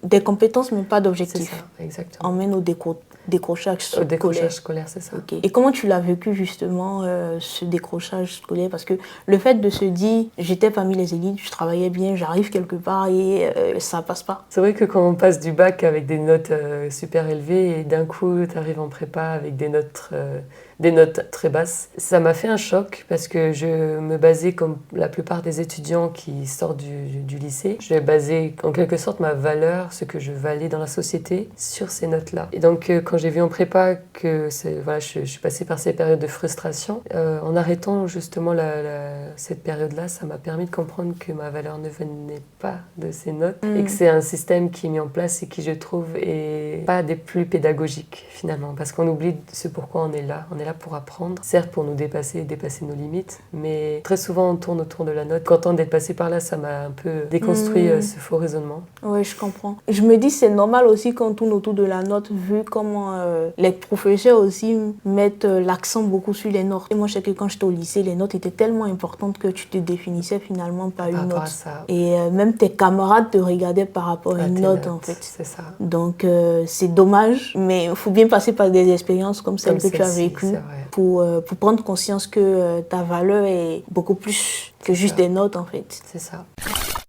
des compétences, mais pas C'est d'objectifs. ça, exactement. Emmène au décrochage Au scolaire. décrochage scolaire, c'est ça. Ok. Et comment tu l'as vécu justement, ce décrochage scolaire? Parce que le fait de se dire, j'étais parmi les élites, je travaillais bien, j'arrive quelque part et ça passe pas. C'est vrai que quand on passe du bac avec des notes super élevées et d'un coup tu arrives en prépa avec des notes très basses, ça m'a fait un choc parce que je me basais comme la plupart des étudiants qui sortent du lycée. Je basais en quelque sorte ma valeur, ce que je valais dans la société, sur ces notes-là. Et donc quand j'ai vu en prépa que voilà, je suis passée par ces périodes de frustration, en arrêtant justement cette période-là, ça m'a permis de comprendre que ma valeur ne venait pas de ces notes et que c'est un système qui est mis en place et qui, je trouve, est pas des plus pédagogiques finalement, parce qu'on oublie ce pourquoi on est là. On est là pour apprendre, certes pour nous dépasser nos limites, mais très souvent on tourne autour de la note. Quand on est passé par là, ça m'a un peu déconstruit ce faux raisonnement. Oui, je comprends. Je me dis c'est normal aussi quand on tourne autour de la note, vu comment les professeurs aussi mettent l'accent beaucoup sur les notes. Et moi, je sais que quand j'étais au lycée, les notes étaient tellement importantes que tu te définissais finalement par une rapport note. à ça. Et même tes camarades te regardaient par rapport à une note, en fait. C'est ça. Donc c'est dommage, mais il faut bien passer par des expériences comme celle que tu as vécues pour prendre conscience que ta valeur est beaucoup plus que juste des notes, en fait. C'est ça.